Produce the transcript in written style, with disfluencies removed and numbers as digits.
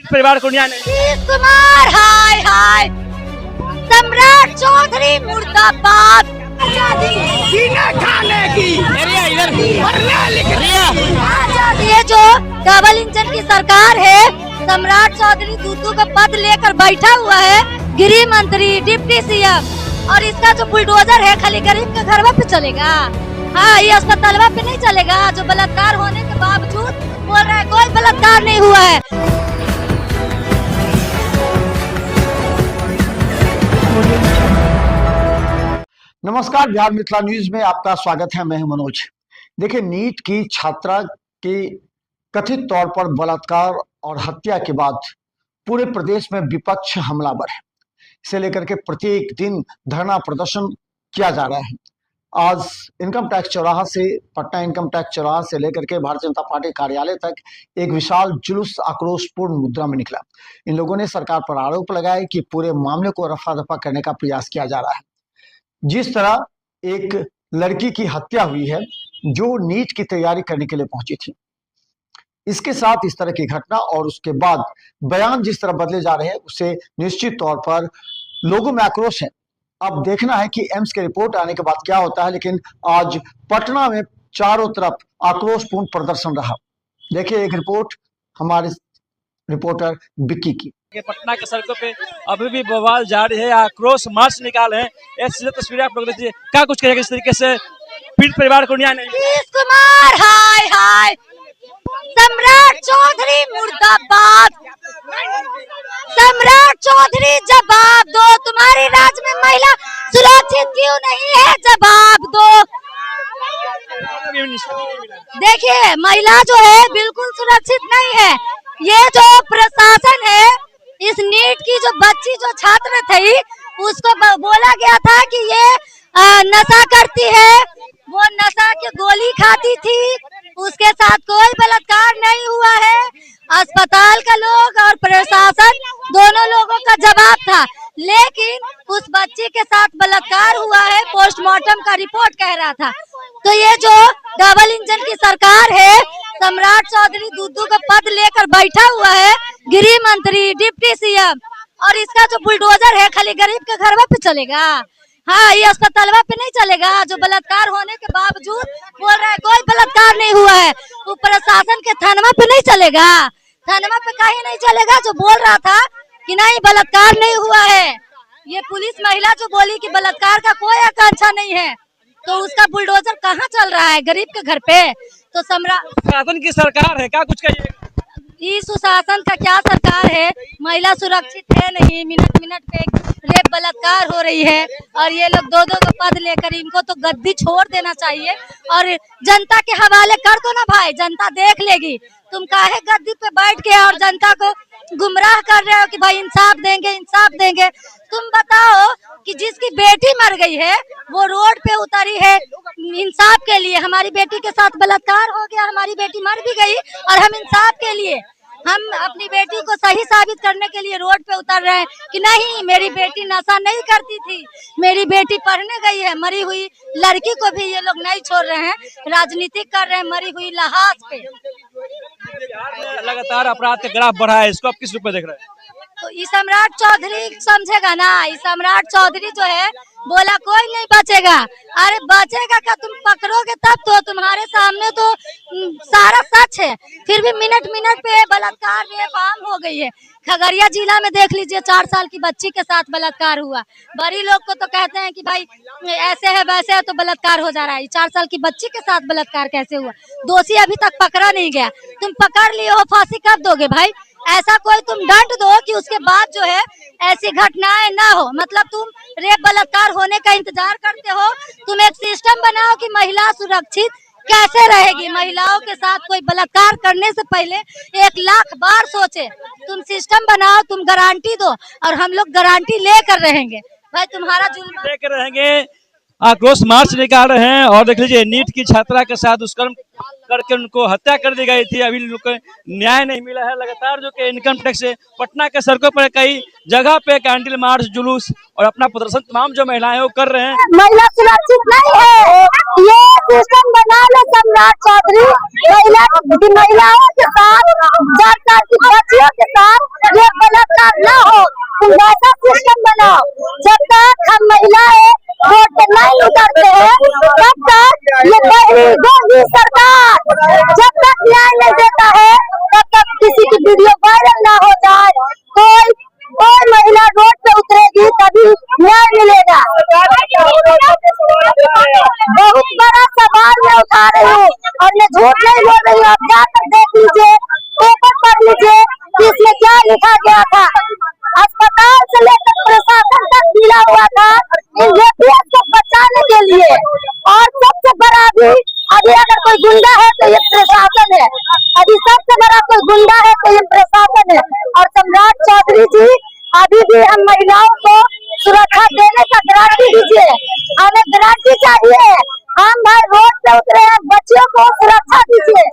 परिवार को न्याय नहीं। नीतीश कुमार हाय हाय, सम्राट चौधरी मुर्दाबाद। सीना खाने की ये जो डबल इंजन की सरकार है, सम्राट चौधरी दूधू का पद लेकर बैठा हुआ है, गृह मंत्री, डिप्टी सीएम, और इसका जो बुलडोजर है खाली गरीब के घर पे चलेगा। हाँ, ये अस्पताल पे नहीं चलेगा। जो बलात्कार होने के बावजूद बोल रहा है कोई बलात्कार नहीं हुआ है। नमस्कार, बिहार मिथिला न्यूज में आपका स्वागत है। मैं हूं मनोज। देखिए, नीट की छात्रा के कथित तौर पर बलात्कार और हत्या के बाद पूरे प्रदेश में विपक्ष हमलावर है। इसे लेकर के प्रत्येक दिन धरना प्रदर्शन किया जा रहा है। आज इनकम टैक्स चौराहा से, पटना इनकम टैक्स चौराहा से लेकर के भारतीय जनता पार्टी कार्यालय तक एक विशाल जुलूस आक्रोशपूर्ण मुद्रा में निकला। इन लोगों ने सरकार पर आरोप लगाया कि पूरे मामले को रफा दफा करने का प्रयास किया जा रहा है। जिस तरह एक लड़की की हत्या हुई है जो नीट की तैयारी करने के लिए पहुंची थी, इसके साथ इस तरह की घटना और उसके बाद बयान जिस तरह बदले जा रहे हैं, उससे निश्चित तौर पर लोगों में आक्रोश है। अब देखना है कि एम्स की रिपोर्ट आने के बाद क्या होता है। लेकिन आज पटना में चारों तरफ आक्रोशपूर्ण प्रदर्शन रहा। देखिए एक रिपोर्ट हमारे रिपोर्टर बिक्की की। पटना के सड़कों पे अभी भी बवाल जारी है, आक्रोश मार्च निकाले हैं। ऐसी तस्वीरें आप लोग देखिए, क्या कुछ कहेगा इस तरीके से पीड़ित परिवार को न्याय नहीं। नीतीश कुमार हाय हाय, सम्राट चौधरी मुर्दाबाद। सम्राट चौधरी जवाब दो, तुम्हारे राज्य में महिला सुरक्षित क्यों नहीं है, जवाब दो। देखिए, महिला जो है बिल्कुल सुरक्षित नहीं है। ये जो प्रशासन है, इस नीट की जो बच्ची जो छात्र थी उसको बोला गया था कि ये नशा करती है, वो नशा की गोली खाती थी, उसके साथ कोई बलात्कार नहीं हुआ है। अस्पताल का लोग और प्रशासन दोनों लोगों का जवाब था, लेकिन उस बच्ची के साथ बलात्कार हुआ है, पोस्टमार्टम का रिपोर्ट कह रहा था। तो ये जो डबल इंजन की सरकार है, सम्राट चौधरी दूधू का पद लेकर बैठा हुआ है, गृह मंत्री, डिप्टी सीएम, और इसका जो बुलडोजर है खाली गरीब के घर पे चलेगा। हाँ, ये अस्पताल पे नहीं चलेगा। जो बलात्कार होने के बावजूद बोल रहा है कोई बलात्कार नहीं हुआ है, वो प्रशासन के थाना पे नहीं चलेगा। थाना पे कहीं नहीं चलेगा। जो बोल रहा था कि नहीं बलात्कार नहीं हुआ है, ये पुलिस महिला जो बोली कि बलात्कार का कोई आकांक्षा नहीं है, तो उसका बुलडोजर कहाँ चल रहा है गरीब के घर पे। तो शासन की सरकार है, क्या कुछ कहिए। इस सुशासन का क्या सरकार है, महिला सुरक्षित है नहीं। मिनट मिनट पे रेप बलात्कार हो रही है, और ये लोग दो दो पद लेकर, इनको तो गद्दी छोड़ देना चाहिए और जनता के हवाले कर दो ना भाई, जनता देख लेगी। तुम काहे गद्दी पे बैठ के और जनता को गुमराह कर रहे हो कि भाई इंसाफ देंगे इंसाफ देंगे। तुम बताओ कि जिसकी बेटी मर गई है वो रोड पे उतरी है इंसाफ के लिए। हमारी बेटी के साथ बलात्कार हो गया, हमारी बेटी मर भी गई, और हम इंसाफ के लिए, हम अपनी बेटी को सही साबित करने के लिए रोड पे उतर रहे हैं कि नहीं मेरी बेटी नशा नहीं करती थी, मेरी बेटी पढ़ने गई है। मरी हुई लड़की को भी ये लोग नहीं छोड़ रहे हैं, राजनीति कर रहे हैं मरी हुई लाश पे। लगातार अपराध का ग्राफ बढ़ा है, इसको आप किस रूप में देख रहे हैं। तो ये सम्राट चौधरी समझेगा ना, ये सम्राट चौधरी जो है बोला कोई नहीं बचेगा। अरे बचेगा क्या, तुम पकड़ोगे तब तो। तुम्हारे सामने तो सारा सच है, फिर भी मिनट मिनट पे बलात्कार रेप आम हो गई है। खगड़िया जिला में देख लीजिए, 4 साल की बच्ची के साथ बलात्कार हुआ। बड़ी लोग को तो कहते हैं कि भाई ऐसे है वैसे है तो बलात्कार हो जा रहा है, 4 साल की बच्ची के साथ बलात्कार कैसे हुआ। दोषी अभी तक पकड़ा नहीं गया, तुम पकड़ लिए हो, फांसी कब दोगे भाई। ऐसा कोई तुम दंड दो कि उसके बाद जो है ऐसी घटनाएं ना हो। मतलब तुम रेप बलात्कार होने का इंतजार करते हो, तुम एक सिस्टम बनाओ कि महिला सुरक्षित कैसे रहेगी। महिलाओं के साथ कोई बलात्कार करने से पहले 1 लाख बार सोचे। तुम सिस्टम बनाओ, तुम गारंटी दो, और हम लोग गारंटी लेकर रहेंगे भाई। तुम्हारा जुल्म लेकर रहेंगे। आक्रोश मार्च निकाल रहे हैं, और देख लीजिए नीट की छात्रा के साथ दुष्कर्म करके उनको हत्या कर दी गई थी। अभी लोग को न्याय नहीं मिला है। लगातार जो कि इनकम टैक्स से पटना के सड़कों पर कई जगह पे कैंडल मार्च, जुलूस और अपना प्रदर्शन तमाम जो महिलाएं वो कर रहे हैं। महिला सुरक्षित नहीं है, ये सिस्टम बना ले सम्राट चौधरी। महिलाओं के साथ, जानकार की बच्चियों के साथ ये बलात्कार न हो, तुम ऐसा सिस्टम बनाओ। जब तक हम महिलाएं रोड पे नहीं उतरते हैं, तब तक ये बहरी गोंगी सरकार जब तक न्याय नहीं देता है, तब तक किसी की वीडियो वायरल ना हो जाए, कोई महिला रोड पे उतरेगी तभी न्याय मिलेगा। बहुत बड़ा सवाल मैं उठा रही हूँ और मैं झूठ नहीं बोल रही हूँ। आप जाकर देख लीजिए, पेपर पढ़ लीजिए कि इसमें क्या लिखा गया था। अस्पताल से लेकर प्रशासन तक मिला हुआ था इन रेपियस को बचाने के लिए। और सबसे बड़ा अभी अगर कोई गुंडा है तो ये प्रशासन है। अभी सबसे बड़ा कोई गुंडा है तो ये प्रशासन है। और सम्राट चौधरी जी, अभी भी हम महिलाओं को सुरक्षा देने का गारंटी दीजिए। हमें गारंटी चाहिए। हम भाई रोड पे उतरे हैं, बच्चियों को सुरक्षा दीजिए।